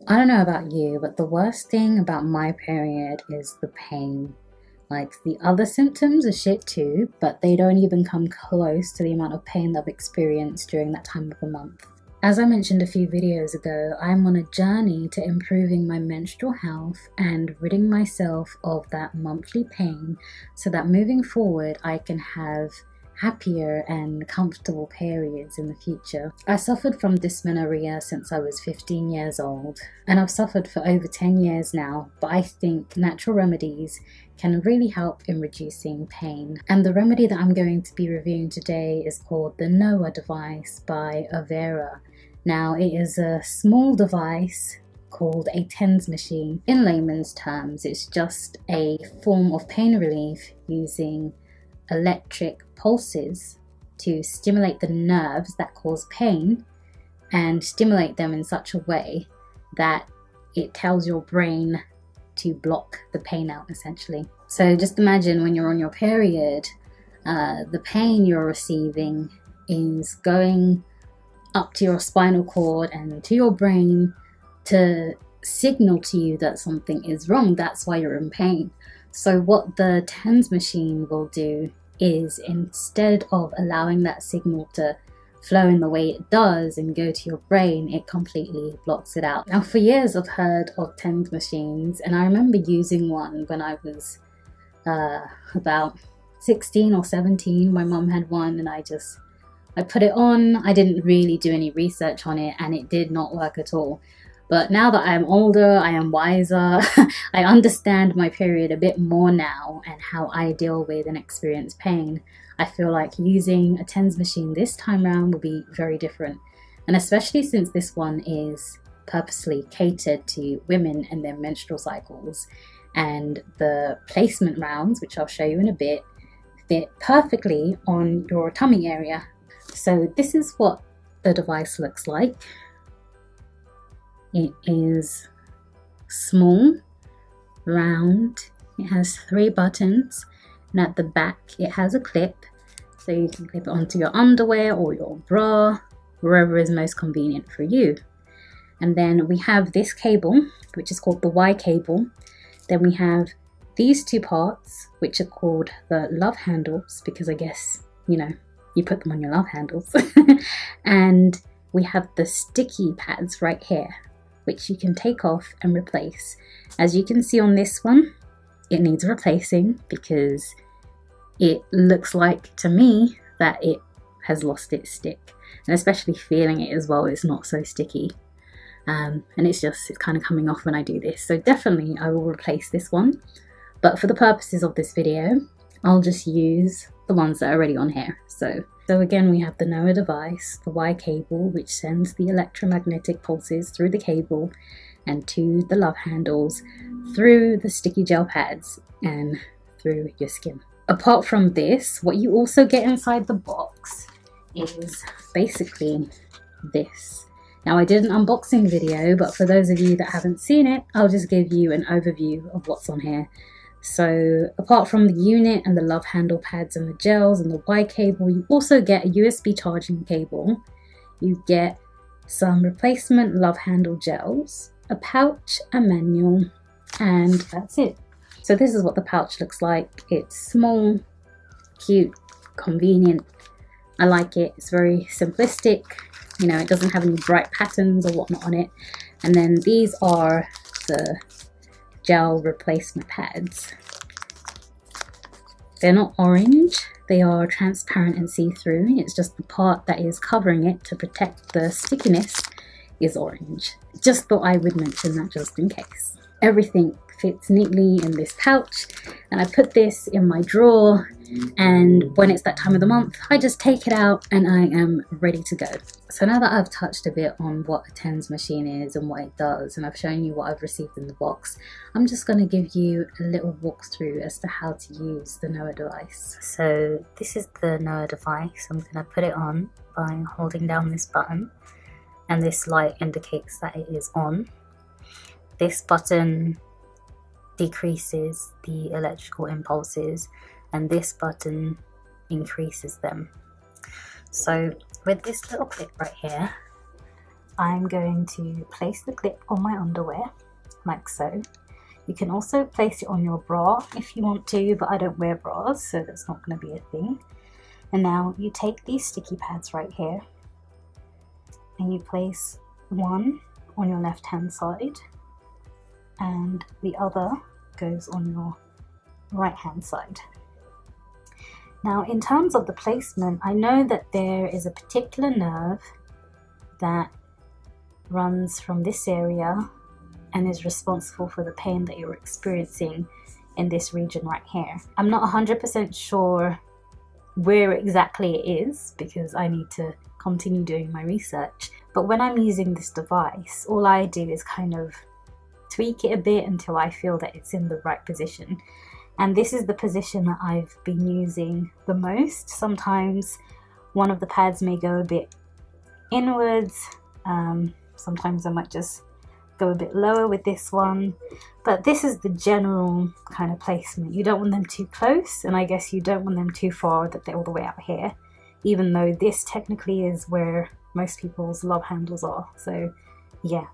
I don't know about you, but the worst thing about my period is the pain. Like, the other symptoms are shit too, but they don't even come close to the amount of pain that I've experienced during that time of the month. As I mentioned a few videos ago, I'm on a journey to improving my menstrual health and ridding myself of that monthly pain so that moving forward I can have happier and comfortable periods in the future. I suffered from dysmenorrhea since I was 15 years old, and I've suffered for over 10 years now, but I think natural remedies can really help in reducing pain. And the remedy that I'm going to be reviewing today is called the Noha device by Ovira. Now, it is a small device called a TENS machine. In layman's terms, it's just a form of pain relief using electric pulses to stimulate the nerves that cause pain and stimulate them in such a way that it tells your brain to block the pain out, essentially. So just imagine when you're on your period, the pain you're receiving is going up to your spinal cord and to your brain to signal to you that something is wrong. That's why you're in pain. So what the TENS machine will do is, instead of allowing that signal to flow in the way it does and go to your brain, it completely blocks it out. Now, for years I've heard of TENS machines, and I remember using one when I was about 16 or 17. My mum had one and I put it on. I didn't really do any research on it and it did not work at all. But now that I'm older, I am wiser, I understand my period a bit more now and how I deal with and experience pain. I feel like using a TENS machine this time around will be very different. And especially since this one is purposely catered to women and their menstrual cycles. And the placement rounds, which I'll show you in a bit, fit perfectly on your tummy area. So this is what the device looks like. It is small, round, it has 3 buttons, and at the back it has a clip, so you can clip it onto your underwear or your bra, wherever is most convenient for you. And then we have this cable, which is called the Y cable. Then we have these 2 parts, which are called the love handles, because I guess, you know, you put them on your love handles. And we have the sticky pads right here, which you can take off and replace. As you can see on this one, it needs replacing because it looks like to me that it has lost its stick, and especially feeling it as well, it's not so sticky. And it's kind of coming off when I do this. So definitely I will replace this one. But for the purposes of this video, I'll just use the ones that are already on here. So again, we have the Noha device, the Y cable, which sends the electromagnetic pulses through the cable and to the love handles, through the sticky gel pads and through your skin. Apart from this, what you also get inside the box is basically this. Now, I did an unboxing video, but for those of you that haven't seen it, I'll just give you an overview of what's on here. So apart from the unit and the love handle pads and the gels and the Y cable, you also get a USB charging cable. You get some replacement love handle gels, a pouch, a manual, and that's it. So this is what the pouch looks like. It's small, cute, convenient. I like it. It's very simplistic. You know, it doesn't have any bright patterns or whatnot on it. And then these are the gel replacement pads. They're not orange, they are transparent and see-through. It's just the part that is covering it to protect the stickiness is orange. Just thought I would mention that just in case. Everything fits neatly in this pouch, and I put this in my drawer, and when it's that time of the month I just take it out and I am ready to go. So now that I've touched a bit on what a TENS machine is and what it does, and I've shown you what I've received in the box, I'm just going to give you a little walkthrough as to how to use the Noha device. So this is the Noha device. I'm going to put it on by holding down this button, and this light indicates that it is on. This button decreases the electrical impulses and this button increases them. So with this little clip right here, I'm going to place the clip on my underwear, like so. You can also place it on your bra if you want to, but I don't wear bras, so that's not going to be a thing. And now you take these sticky pads right here, and you place one on your left hand side, and the other goes on your right hand side. Now, in terms of the placement, I know that there is a particular nerve that runs from this area and is responsible for the pain that you're experiencing in this region right here. I'm not 100% sure where exactly it is because I need to continue doing my research. But when I'm using this device, all I do is kind of tweak it a bit until I feel that it's in the right position. And this is the position that I've been using the most. Sometimes one of the pads may go a bit inwards. Sometimes I might just go a bit lower with this one. But this is the general kind of placement. You don't want them too close, and I guess you don't want them too far that they're all the way out here, even though this technically is where most people's love handles are. So yeah.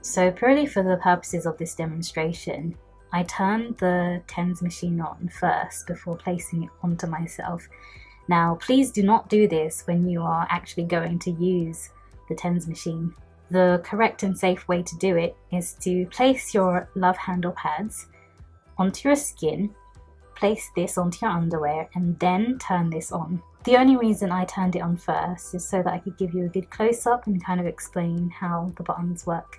So purely for the purposes of this demonstration, I turned the TENS machine on first before placing it onto myself. Now, please do not do this when you are actually going to use the TENS machine. The correct and safe way to do it is to place your love handle pads onto your skin, place this onto your underwear, and then turn this on. The only reason I turned it on first is so that I could give you a good close-up and kind of explain how the buttons work.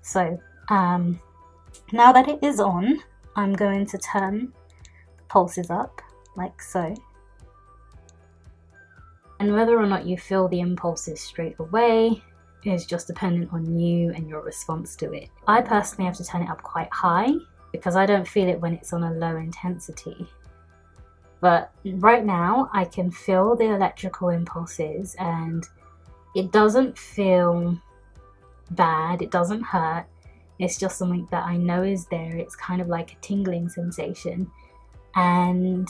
So, now that it is on, I'm going to turn the pulses up, like so. And whether or not you feel the impulses straight away is just dependent on you and your response to it. I personally have to turn it up quite high because I don't feel it when it's on a low intensity. But right now I can feel the electrical impulses and it doesn't feel bad, it doesn't hurt. It's just something that I know is there. It's kind of like a tingling sensation. And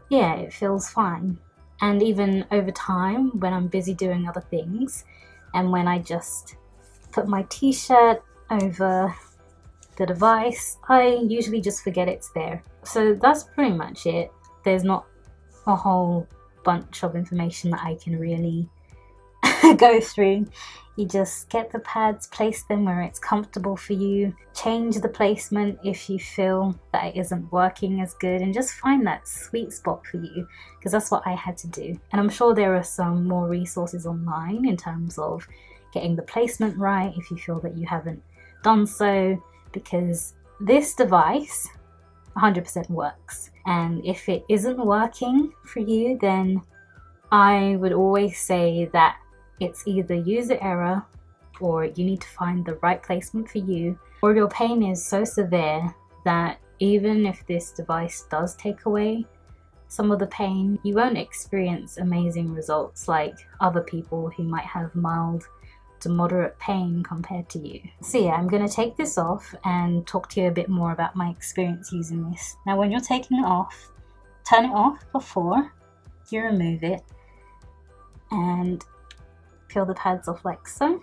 yeah, it feels fine. And even over time, when I'm busy doing other things, and when I just put my t-shirt over the device, I usually just forget it's there. So that's pretty much it. There's not a whole bunch of information that I can really go through. You just get the pads, place them where it's comfortable for you, change the placement if you feel that it isn't working as good, and just find that sweet spot for you, because that's what I had to do. And I'm sure there are some more resources online in terms of getting the placement right if you feel that you haven't done so, because this device 100% works. And if it isn't working for you, then I would always say that it's either user error, or you need to find the right placement for you, or your pain is so severe that even if this device does take away some of the pain, you won't experience amazing results like other people who might have mild to moderate pain compared to you. So yeah, I'm going to take this off and talk to you a bit more about my experience using this. Now, when you're taking it off, turn it off before you remove it and peel the pads off like so,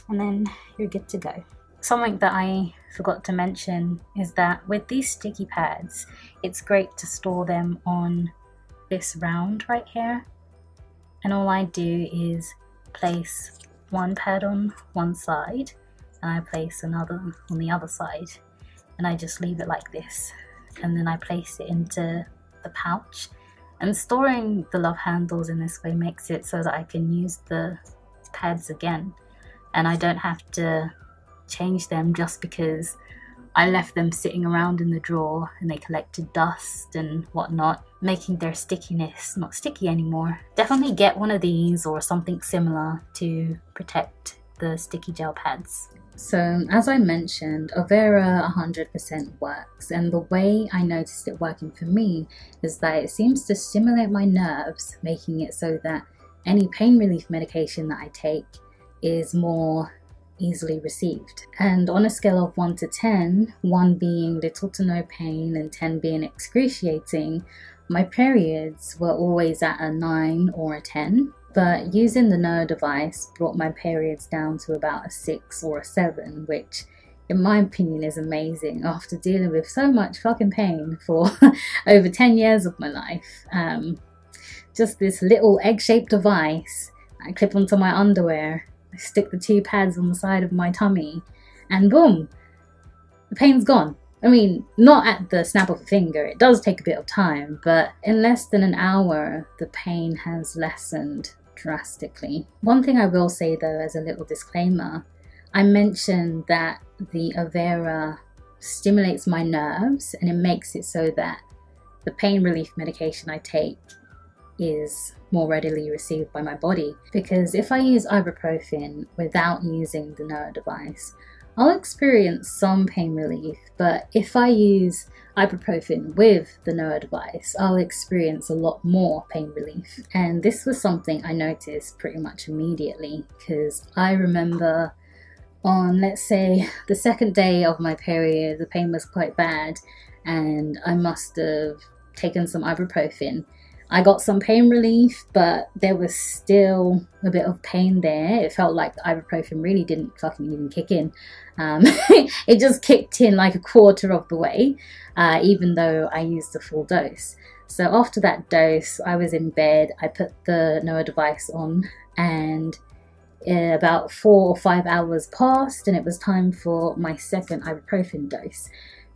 and then you're good to go. Something that I forgot to mention is that with these sticky pads, it's great to store them on this round right here, and all I do is place one pad on one side and I place another on the other side, and I just leave it like this, and then I place it into the pouch. And storing the love handles in this way makes it so that I can use the pads again, and I don't have to change them just because I left them sitting around in the drawer and they collected dust and whatnot, making their stickiness not sticky anymore. Definitely get one of these or something similar to protect the sticky gel pads. So as I mentioned, Ovira 100% works, and the way I noticed it working for me is that it seems to stimulate my nerves, making it so that any pain relief medication that I take is more easily received. And on a scale of 1 to 10, 1 being little to no pain and 10 being excruciating, my periods were always at a 9 or a 10. But using the Noah device brought my periods down to about a 6 or a 7, which in my opinion is amazing after dealing with so much fucking pain for over 10 years of my life. Just this little egg-shaped device I clip onto my underwear, I stick the 2 pads on the side of my tummy, and boom, the pain's gone. I mean, not at the snap of a finger, it does take a bit of time, but in less than an hour, the pain has lessened drastically. One thing I will say though, as a little disclaimer, I mentioned that the Ovira stimulates my nerves and it makes it so that the pain relief medication I take is more readily received by my body. Because if I use ibuprofen without using the Noah device, I'll experience some pain relief, but if I use ibuprofen with the Noah device, I'll experience a lot more pain relief. And this was something I noticed pretty much immediately, because I remember on, let's say, the second day of my period, the pain was quite bad and I must have taken some ibuprofen. I got some pain relief, but there was still a bit of pain there. It felt like the ibuprofen really didn't fucking even kick in. It just kicked in like a quarter of the way, even though I used the full dose. So after that dose, I was in bed, I put the Noah device on, and about 4 or 5 hours passed and it was time for my second ibuprofen dose.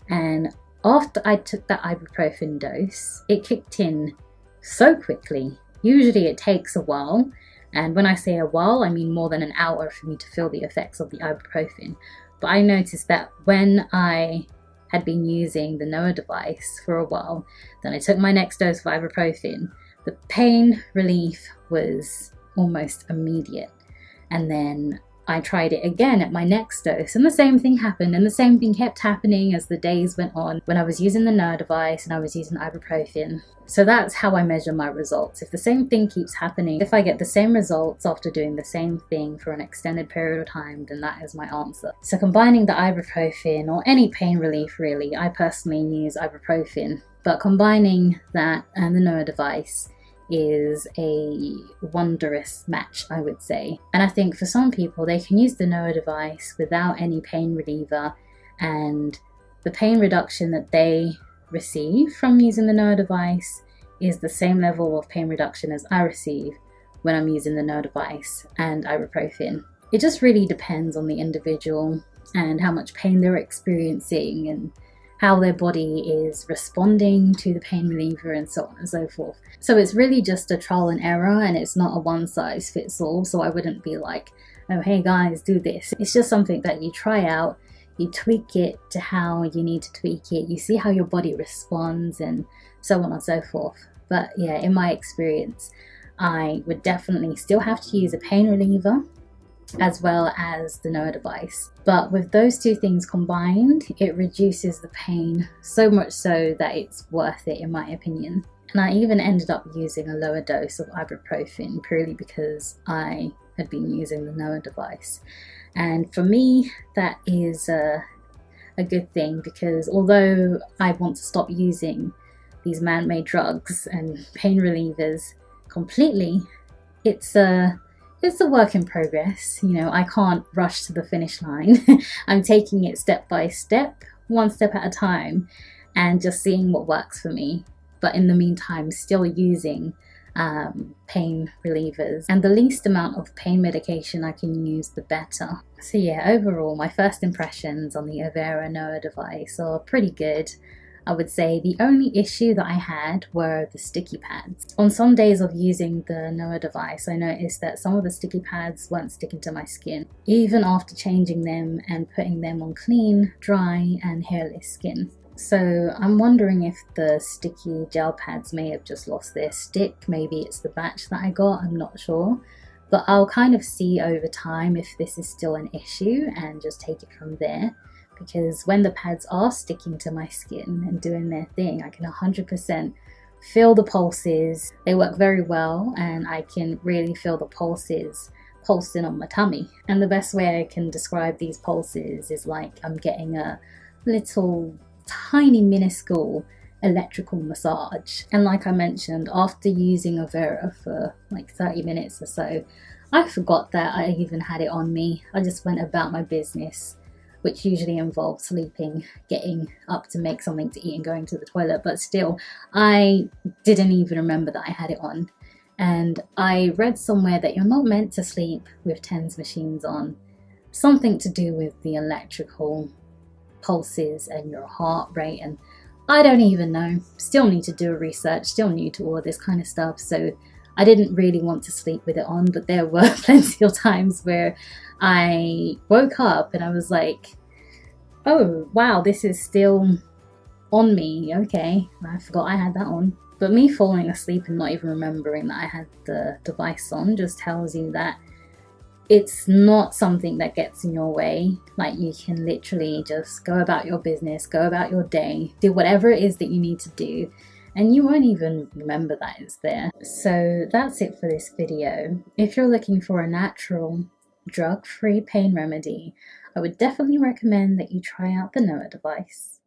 And after I took that ibuprofen dose, it kicked in so quickly. Usually it takes a while, and when I say a while, I mean more than an hour for me to feel the effects of the ibuprofen. But I noticed that when I had been using the Noah device for a while, then I took my next dose of ibuprofen, the pain relief was almost immediate. And then I tried it again at my next dose and the same thing happened, and the same thing kept happening as the days went on when I was using the Noah device and I was using ibuprofen. So that's how I measure my results. If the same thing keeps happening, if I get the same results after doing the same thing for an extended period of time, then that is my answer. So combining the ibuprofen or any pain relief really, I personally use ibuprofen, but combining that and the Noah device is a wondrous match, I would say. And I think for some people, they can use the Noah device without any pain reliever, and the pain reduction that they receive from using the Noah device is the same level of pain reduction as I receive when I'm using the Noah device and ibuprofen. It just really depends on the individual and how much pain they're experiencing and how their body is responding to the pain reliever and so on and so forth. So it's really just a trial and error, and it's not a one size fits all. So I wouldn't be like, oh hey guys, do this. It's just something that you try out, you tweak it to how you need to tweak it, you see how your body responds and so on and so forth. But yeah, in my experience, I would definitely still have to use a pain reliever as well as the Noah device. But with those two things combined, it reduces the pain so much so that it's worth it, in my opinion. And I even ended up using a lower dose of ibuprofen purely because I had been using the Noah device. And for me, that is a good thing, because although I want to stop using these man-made drugs and pain relievers completely, it's a work in progress. You know, I can't rush to the finish line. I'm taking it step by step, one step at a time, and just seeing what works for me. But in the meantime, still using pain relievers. And the least amount of pain medication I can use, the better. So yeah, overall, my first impressions on the Ovira Noha device are pretty good. I would say the only issue that I had were the sticky pads. On some days of using the Noha device, I noticed that some of the sticky pads weren't sticking to my skin, even after changing them and putting them on clean, dry and hairless skin. So I'm wondering if the sticky gel pads may have just lost their stick. Maybe it's the batch that I got, I'm not sure. But I'll kind of see over time if this is still an issue and just take it from there. Because when the pads are sticking to my skin and doing their thing, I can 100% feel the pulses. They work very well and I can really feel the pulses pulsing on my tummy. And the best way I can describe these pulses is like I'm getting a little tiny minuscule electrical massage. And like I mentioned, after using Ovira for like 30 minutes or so, I forgot that I even had it on me. I just went about my business, which usually involves sleeping, getting up to make something to eat and going to the toilet, but still, I didn't even remember that I had it on. And I read somewhere that you're not meant to sleep with TENS machines on. Something to do with the electrical pulses and your heart rate, and I don't even know. Still need to do a research, still new to all this kind of stuff, so I didn't really want to sleep with it on, but there were plenty of times where I woke up and I was like, oh wow, this is still on me. Okay, I forgot I had that on. But me falling asleep and not even remembering that I had the device on just tells you that it's not something that gets in your way. Like, you can literally just go about your business, go about your day, do whatever it is that you need to do, and you won't even remember that it's there. So that's it for this video. If you're looking for a natural, drug-free pain remedy, I would definitely recommend that you try out the Noha device.